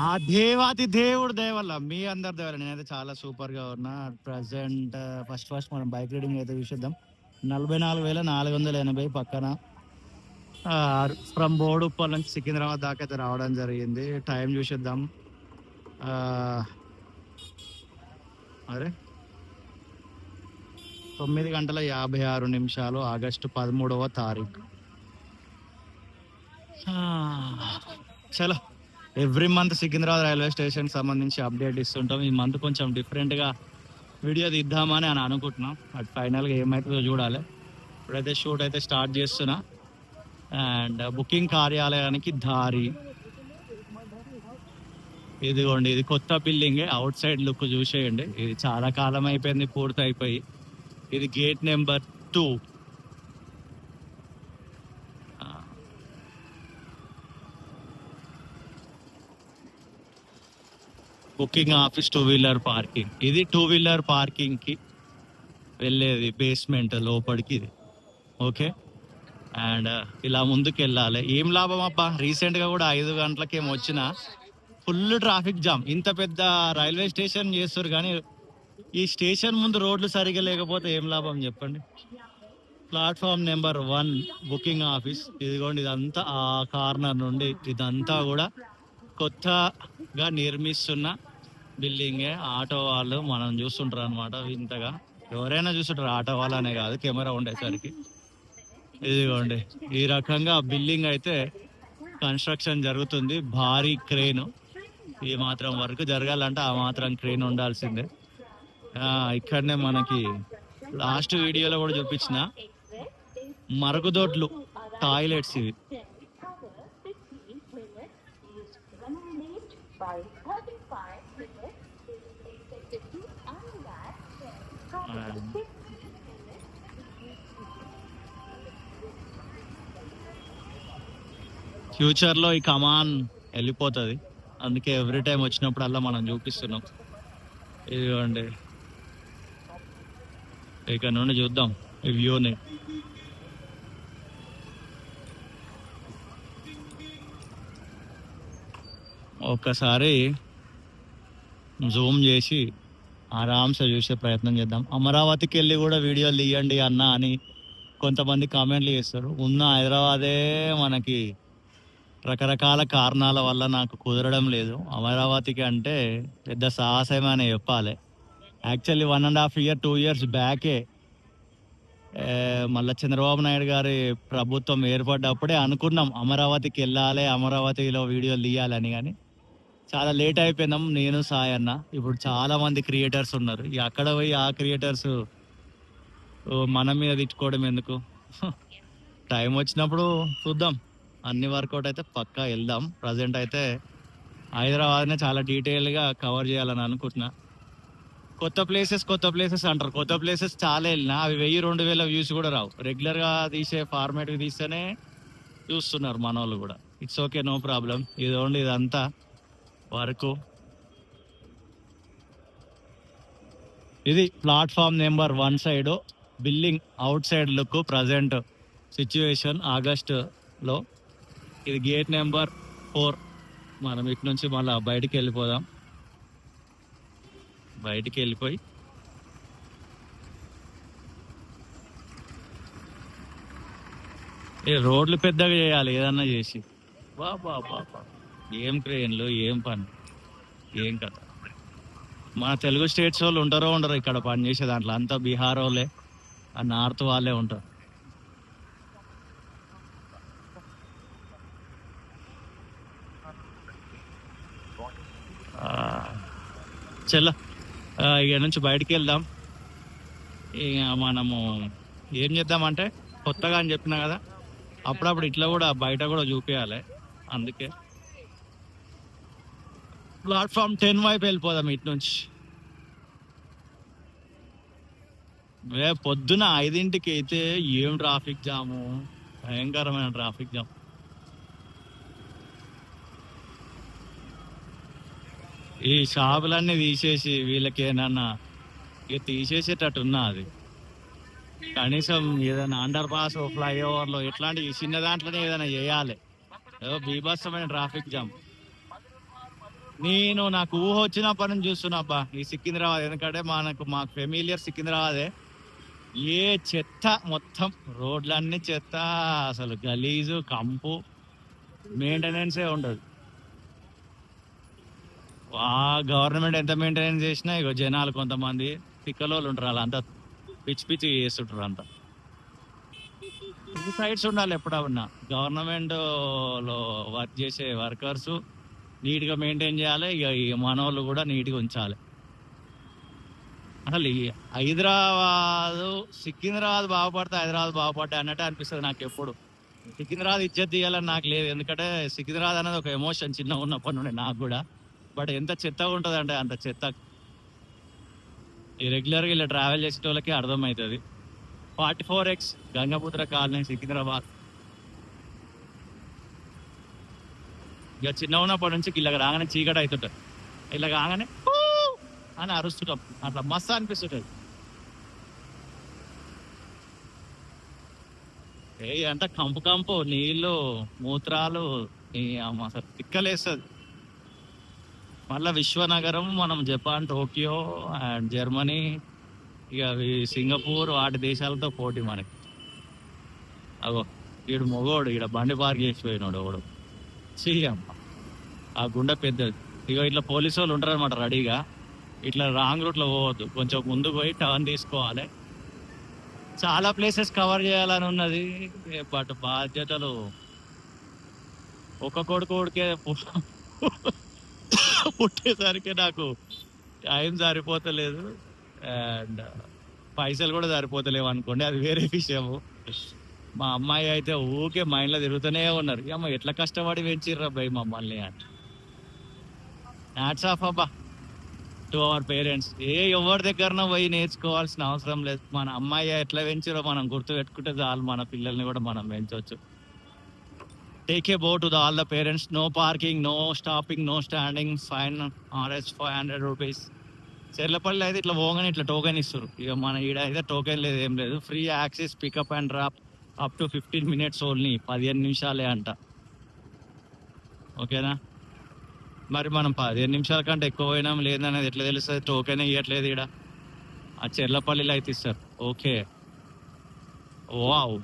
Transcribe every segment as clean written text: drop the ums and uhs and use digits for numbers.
ఆ దేవాది దేవుడు దయ వల్ల మీ అందరి దయ వల్ల నేనైతే చాలా సూపర్ గా ఉన్నా. ప్రజెంట్ ఫస్ట్ మనం బైక్ రైడింగ్ అయితే చూసేద్దాం. 44,480 పక్కన ఫ్రమ్ బోడుప్పల్ నుంచి సికింద్రాబాద్ దాకా అయితే రావడం జరిగింది. టైం చూసేద్దాం. ఆ, అరే 9:56 ఆగస్టు 13వ తారీఖు. చలో, every month Secunderabad railway station సంబంధించి అప్డేట్ ఇస్తుంటాం. ఈ మంత్ కొంచెం డిఫరెంట్ గా వీడియో తీద్దామని అని అనుకుంటున్నాం. అది ఫైనల్గా ఏమవుతుందో చూడాలి. ఇప్పుడైతే షూట్ అయితే స్టార్ట్ చేస్తున్నా. అండ్ బుకింగ్ కార్యాలయానికి దారి ఇదిగోండి. ఇది కొత్త బిల్డింగ్. అవుట్ సైడ్ లుక్ చూసేయండి. ఇది చాలా కాలం అయిపోయింది పూర్తి అయిపోయి. ఇది gate number 2. Booking office 2 wheeler parking. ఇది 2 వీలర్ పార్కింగ్ కి వెళ్ళేది బేస్మెంట్ లోపలికి ఇది. ఓకే. అండ్ ఇలా ముందుకు వెళ్ళాలి. ఏం లాభం అబ్బా, రీసెంట్ గా కూడా 5 గంటలకేమో వచ్చిన ఫుల్ ట్రాఫిక్ జామ్. ఇంత పెద్ద రైల్వే స్టేషన్ చేస్తారు కానీ ఈ స్టేషన్ ముందు రోడ్లు సరిగా లేకపోతే ఏం లాభం చెప్పండి. Platform number 1 booking office. ఇదిగోండి, ఇదంతా ఆ కార్నర్ నుండి ఇదంతా కూడా కొత్తగా నిర్మిస్తున్న బిల్డింగే. ఆటో వాళ్ళు మనం చూస్తుంటారు అనమాట. ఇంతగా ఎవరైనా చూస్తుంటారు, ఆటో వాళ్ళనే కాదు, కెమెరా ఉండేసరికి. ఇదిగోండి, ఈ రకంగా బిల్డింగ్ అయితే కన్స్ట్రక్షన్ జరుగుతుంది. భారీ క్రేన్. ఈ మాత్రం వర్క్ జరగాలంటే ఆ మాత్రం క్రేన్ ఉండాల్సిందే. ఇక్కడనే మనకి లాస్ట్ వీడియోలో కూడా చూపించిన మరుగుదొడ్లు, టాయిలెట్స్ ఇవి. ఫ్యూచర్ లో ఈ కమాన్ వెళ్ళిపోతుంది. అందుకే ఎవ్రీ టైం వచ్చినప్పుడల్లా మనం చూపిస్తున్నాం. ఇదిగోండి, ఇక్కడ నుండి చూద్దాం ఈ వ్యూని. ఒక్కసారి జూమ్ చేసి ఆరామ్సే చూసే ప్రయత్నం చేద్దాం. అమరావతికి వెళ్ళి కూడా వీడియోలు తీయండి అన్న అని కొంతమంది కామెంట్లు చేస్తారు. ఉన్న హైదరాబాదే మనకి రకరకాల కారణాల వల్ల నాకు కుదరడం లేదు. అమరావతికి అంటే పెద్ద సాహసమని చెప్పాలి. యాక్చువల్లీ 1.5 year 2 years బ్యాకే మళ్ళీ చంద్రబాబు నాయుడు గారి ప్రభుత్వం ఏర్పడ్డప్పుడే అనుకున్నాం అమరావతికి వెళ్ళాలి, అమరావతిలో వీడియోలు తీయాలని. కానీ చాలా లేట్ అయిపోయినాం నేను సాయన్న. ఇప్పుడు చాలా మంది క్రియేటర్స్ ఉన్నారు. అక్కడ పోయి ఆ క్రియేటర్స్ మన మీద తిట్టుకోవడం ఎందుకు? టైం వచ్చినప్పుడు చూద్దాం. అన్ని వర్కౌట్ అయితే పక్కా వెళ్దాం. ప్రజెంట్ అయితే హైదరాబాద్నే చాలా డీటెయిల్గా కవర్ చేయాలని అనుకుంటున్నా. కొత్త ప్లేసెస్ అంటారు. కొత్త ప్లేసెస్ చాలా వెళ్ళినా అవి 1000-2000 వ్యూస్ కూడా రావు. రెగ్యులర్గా తీసే ఫార్మేట్ తీస్తేనే చూస్తున్నారు మన వాళ్ళు కూడా. It's okay, no problem. ఇదిగోండి, ఇదంతా వరకు. ఇది platform number 1 side building outside look present situation ఆగస్టులో. ఇది గేట్ నెంబర్ 4. మనం ఇటు నుంచి మళ్ళీ బయటికి వెళ్ళిపోదాం. బయటికి వెళ్ళిపోయి రోడ్లు పెద్దగా చేయాలి ఏదన్నా చేసి. బాబా ఏం క్రెయిన్లు, ఏం పని, ఏం కథ. మన తెలుగు స్టేట్స్ వాళ్ళు ఉంటారో ఉండరు ఇక్కడ పని చేసే దాంట్లో. అంతా బీహార్ వాళ్ళే, ఆ నార్త్ వాళ్ళే ఉంటారు. చల్ల, ఇక నుంచి బయటికి వెళ్దాం. ఇక మనము ఏం చేద్దామంటే కొత్తగా అని చెప్పినా కదా, అప్పుడప్పుడు ఇట్లా కూడా బయట కూడా చూపించాలి. అందుకే ప్లాట్ఫామ్ 10 వైపు వెళ్ళిపోదాం ఇటు నుంచి. పొద్దున 5ంటికి అయితే ఏం ట్రాఫిక్ జాము, భయంకరమైన ట్రాఫిక్ జామ్. ఈ షాపులన్నీ తీసేసి వీళ్ళకి ఏమన్నా ఇక తీసేసేటట్టున్నా అది. కనీసం ఏదైనా అండర్ పాస్, ఫ్లైఓవర్లో ఇట్లాంటి చిన్న దాంట్లోనే ఏదైనా చేయాలి. ఏదో బీభత్సమైన ట్రాఫిక్ జామ్. నేను నాకు ఊహ వచ్చినప్పటి నుంచి చూస్తున్నా అబ్బా ఈ సికింద్రాబాద్, ఎందుకంటే మాకు ఫెమిలియర్ సికింద్రాబాదే. ఏ చెత్త మొత్తం, రోడ్లన్నీ చెత్త, అసలు గలీజు కంపు, మెయింటెనెన్సే ఉండదు. గవర్నమెంట్ ఎంత మెయింటెనెన్స్ చేసినా ఇగో జనాలు కొంతమంది పిక్కలోళ్ళు ఉంటారు, అలా అంతా పిచ్చి పిచ్చి చేస్తుంటారు అంతా. టూ సైడ్స్ ఉండాలి ఎప్పుడన్నా. గవర్నమెంట్ లో వర్క్ చేసే వర్కర్స్ నీట్ గా మెయింటైన్ చేయాలి, ఇక ఈ మనోళ్ళు కూడా నీట్ గా ఉంచాలి. అసలు ఈ హైదరాబాద్, సికింద్రాబాద్ బాగుపడితే హైదరాబాద్ బాగుపడ్డా అన్నట్టు అనిపిస్తుంది నాకు ఎప్పుడు. సికింద్రాబాద్ ఇజ్జత్ తీయాలని నాకు లేదు, ఎందుకంటే సికింద్రాబాద్ అనేది ఒక ఎమోషన్ చిన్నగా ఉన్నప్పటి నుండి నాకు కూడా. బట్ ఎంత చెత్తగా ఉంటుంది అంటే అంత చెత్త. ఈ రెగ్యులర్గా ఇలా ట్రావెల్ చేసే వాళ్ళకి అర్థమవుతుంది. 44X Gangaputra colony Secunderabad. ఇక చిన్న ఉన్నప్పటి నుంచి ఇలా రాగానే చీకటి అవుతుంటుంది, ఇలా కాగానే "ఊ" అని అరుస్తుంటాం, అట్లా మస్తు అనిపిస్తుంటుంది. అంట కంపు కంపు నీళ్ళు, మూత్రాలు, అసలు తిక్కలేస్తుంది. మళ్ళీ విశ్వనగరం మనం జపాన్, టోక్యో అండ్ జర్మనీ, ఇక సింగపూర్, వాటి దేశాలతో పోటీ మనకి. అగో ఈడు మొగోడు ఈడ బండి పార్క్ చేసిపోయినాడు ఒకడు. చెయ్యమ్మ ఆ గుండె పెద్దది. ఇక ఇట్లా పోలీసు వాళ్ళు ఉంటారు అనమాట రెడీగా, ఇట్లా రాంగ్ రూట్లో పోవద్దు, కొంచెం ముందుకు పోయి టర్న్ తీసుకోవాలి. చాలా ప్లేసెస్ కవర్ చేయాలని ఉన్నది, బట్ బాధ్యతలు ఒక కొడుకే పుట్టేసరికి నాకు టైం సరిపోతలేదు, అండ్ పైసలు కూడా సరిపోతలేవు అనుకోండి, అది వేరే విషయము. మా అమ్మాయి అయితే ఊకే మైండ్లో తిరుగుతూనే ఉన్నారు, అమ్మ ఎట్లా కష్టపడి పెంచిర్రా భయ్ మమ్మల్ని అని. హ్యాట్స్ ఆఫ్ అబ్బా టు అవర్ పేరెంట్స్. ఎవరి దగ్గరనో పోయి నేర్చుకోవాల్సిన అవసరం లేదు. మన అమ్మాయి ఎట్లా పెంచారో మనం గుర్తు పెట్టుకుంటే చాలు, మన పిల్లల్ని కూడా మనం పెంచవచ్చు. Take a bow to all the parents. No parking, no stopping, no standing, fine R S 500 rupees. Cherlapalli అయితే ఇట్లా పోగానే ఇట్లా టోకెన్ ఇస్తారు. ఇక మన ఈడ అయితే టోకెన్ లేదు, ఏం లేదు. Free access, pickup and drop up to 15 minutes only, 15 నిమిషాలే అంట. ఓకేనా, మరి మనం 15 నిమిషాల కంటే ఎక్కువ పోయినాం లేదనేది ఎట్లా తెలుస్తుంది? టోకెన్ ఇవ్వట్లేదు ఈడ. ఆ చెర్లపల్లిలో అయితే ఇస్తారు. ఓకే, వావ్,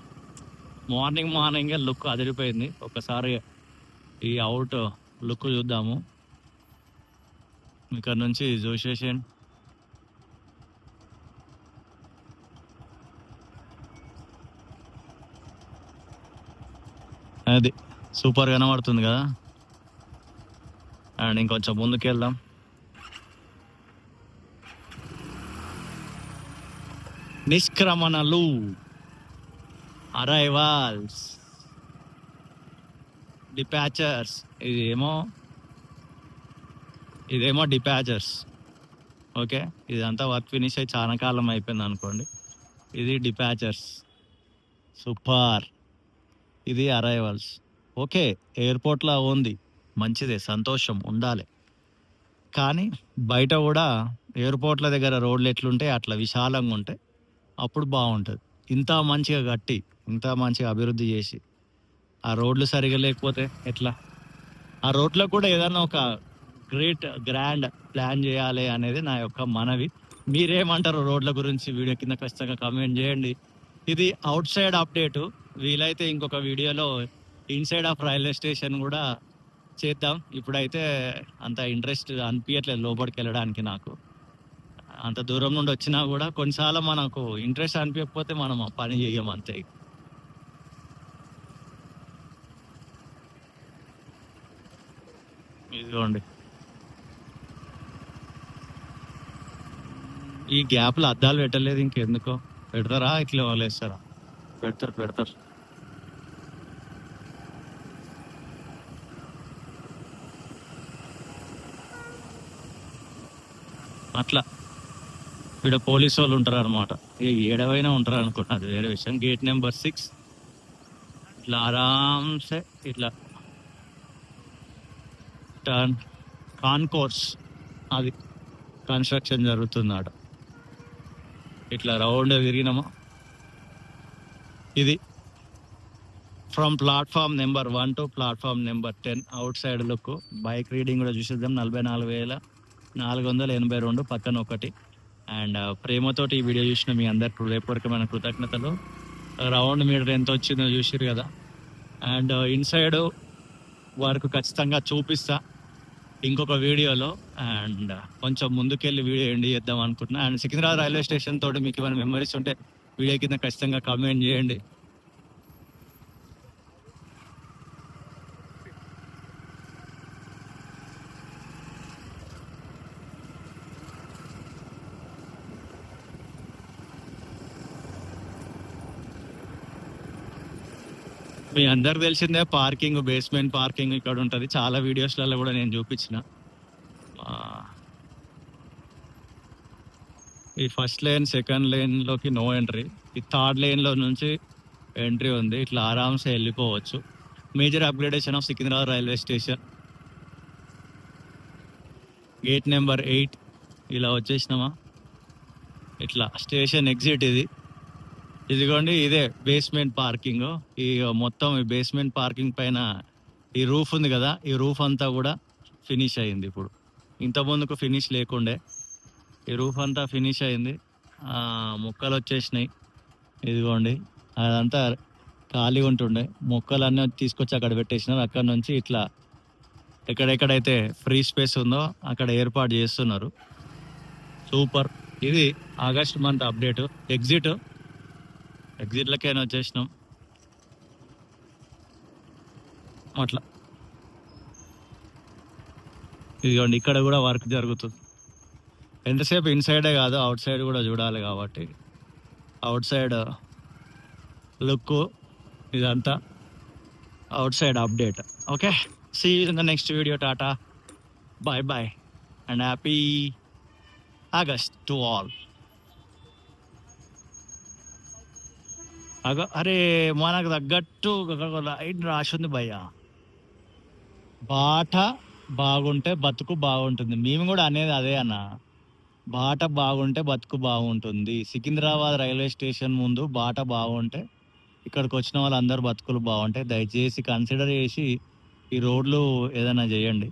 మార్నింగ్ లుక్ అదిరిపోయింది. ఒకసారి ఈ అవుట్ లుక్ చూద్దాము ఇక్కడ నుంచి చూసేసేయండి. అది సూపర్ కనబడుతుంది కదా. అండ్ ఇంకొంచెం ముందుకు వెళ్దాం. నిష్క్రమణలు, అరైవల్స్, డిపాచర్స్. ఇదేమో డిపాచర్స్. ఓకే, ఇదంతా వర్క్ ఫినిష్ అయ్యి చాలా కాలం అయిపోయింది అనుకోండి. ఇది డిపాచర్స్, సూపర్. ఇది అరైవల్స్. ఓకే, ఎయిర్పోర్ట్లో ఉంది, మంచిదే, సంతోషం, ఉండాలి. కానీ బయట కూడా ఎయిర్పోర్ట్ల దగ్గర రోడ్లు ఎట్లుంటే అట్లా విశాలంగా ఉంటాయి, అప్పుడు బాగుంటుంది. ఇంత మంచిగా కట్టి, ఇంత మంచిగా అభివృద్ధి చేసి ఆ రోడ్లు సరిగా లేకపోతే ఎట్లా? ఆ రోడ్లకు కూడా ఏదన్నా ఒక గ్రాండ్ ప్లాన్ చేయాలి అనేది నా యొక్క మనవి. మీరేమంటారు రోడ్ల గురించి? వీడియో కింద ఖచ్చితంగా కామెంట్ చేయండి. ఇది అవుట్ సైడ్ అప్డేటు. వీలైతే ఇంకొక వీడియోలో ఇన్సైడ్ ఆఫ్ రైల్వే స్టేషన్ కూడా చేద్దాం. ఇప్పుడైతే అంత ఇంట్రెస్ట్ అనిపించట్లేదు లోపలికి వెళ్ళడానికి. నాకు అంత దూరం నుండి వచ్చినా కూడా కొన్నిసార్లు మనకు ఇంట్రెస్ట్ అనిపించకపోతే మనం ఆ పని చెయ్యం అంతే. ఇదిగోండి, ఈ గ్యాప్లో అద్దాలు పెట్టలేదు, ఇంకెందుకో. పెడతారా? ఇట్లా వదిలేస్తారా? పెడతారు. అట్లా ఇక్కడ పోలీసు వాళ్ళు ఉంటారు అనమాట. ఏడవైనా ఉంటారు అనుకుంటున్నా, అది వేరే విషయం. గేట్ నెంబర్ 6 ఇట్లా ఆరామ్సే ఇట్లా టర్న్ కాన్కోర్స్, అది కన్స్ట్రక్షన్ జరుగుతుంది. ఇట్లా రౌండ్ తిరిగినామా, ఇది from platform number 1 to platform number 10 out side look. Bike reading కూడా చూసేద్దాం. 44,482 పక్కన ఒకటి. అండ్ ప్రేమతోటి ఈ వీడియో చూసిన మీ అందరికి హృదయపూర్వకమైన కృతజ్ఞతలు. రౌండ్ మీటర్ ఎంత వచ్చిందో చూసిరు కదా. అండ్ ఇన్సైడ్ వరకు ఖచ్చితంగా చూపిస్తా ఇంకొక వీడియోలో. అండ్ కొంచెం ముందుకెళ్ళి వీడియో ఎండ్ చేద్దాం అనుకుంటున్నా. అండ్ సికింద్రాబాద్ రైల్వే స్టేషన్ తోటి మీకు ఏమైనా మెమరీస్ ఉంటే వీడియో కింద ఖచ్చితంగా కామెంట్ చేయండి. మీ అందరికి తెలిసిందే పార్కింగ్, బేస్మెంట్ పార్కింగ్ ఇక్కడ ఉంటుంది. చాలా వీడియోస్లలో కూడా నేను చూపించిన. ఈ ఫస్ట్ లేన్, సెకండ్ లేన్లోకి నో ఎంట్రీ. ఈ థర్డ్ లేన్లో నుంచి ఎంట్రీ ఉంది. ఇట్లా ఆరామ్సే వెళ్ళిపోవచ్చు. Major upgradation of Secunderabad railway station. Gate number 8 ఇలా వచ్చేసినామా. ఇట్లా స్టేషన్ ఎగ్జిట్ ఇది. ఇదిగోండి, ఇదే బేస్మెంట్ పార్కింగ్. ఈ మొత్తం ఈ బేస్మెంట్ పార్కింగ్ పైన ఈ రూఫ్ ఉంది కదా, ఈ రూఫ్ అంతా కూడా ఫినిష్ అయింది. ఇప్పుడు ఇంత ముందుకు ఫినిష్ లేకుండే, ఈ రూఫ్ అంతా ఫినిష్ అయింది. మొక్కలు వచ్చేసినాయి. ఇదిగోండి, అదంతా ఖాళీ ఉంటుండే, మొక్కలన్నీ తీసుకొచ్చి అక్కడ పెట్టేసినారు. అక్కడ నుంచి ఇట్లా ఎక్కడెక్కడైతే ఫ్రీ స్పేస్ ఉందో అక్కడ ఏర్పాటు చేస్తున్నారు. సూపర్. ఇది ఆగస్ట్ మంత్ అప్డేట్. ఎగ్జిట్లకైనా వచ్చేసినాం. అట్లా ఇదిగోండి, ఇక్కడ కూడా వర్క్ జరుగుతుంది. ఎంతసేపు ఇన్సైడే కాదు, అవుట్ సైడ్ కూడా చూడాలి కాబట్టి అవుట్ సైడ్ లుక్ ఇదంతా outside update. Okay, see you in the next video. టాటా, bye bye and happy August to all. అరే మనకు తగ్గట్టు లైట్ రాసి ఉంది భయ్య. బాట బాగుంటే బతుకు బాగుంటుంది. మేము కూడా అనేది అదే అన్న, బాట బాగుంటే బతుకు బాగుంటుంది. సికింద్రాబాద్ రైల్వే స్టేషన్ ముందు బాట బాగుంటే ఇక్కడికి వచ్చిన వాళ్ళందరూ బతుకులు బాగుంటాయి. దయచేసి కన్సిడర్ చేసి ఈ రోడ్లు ఏదైనా చేయండి.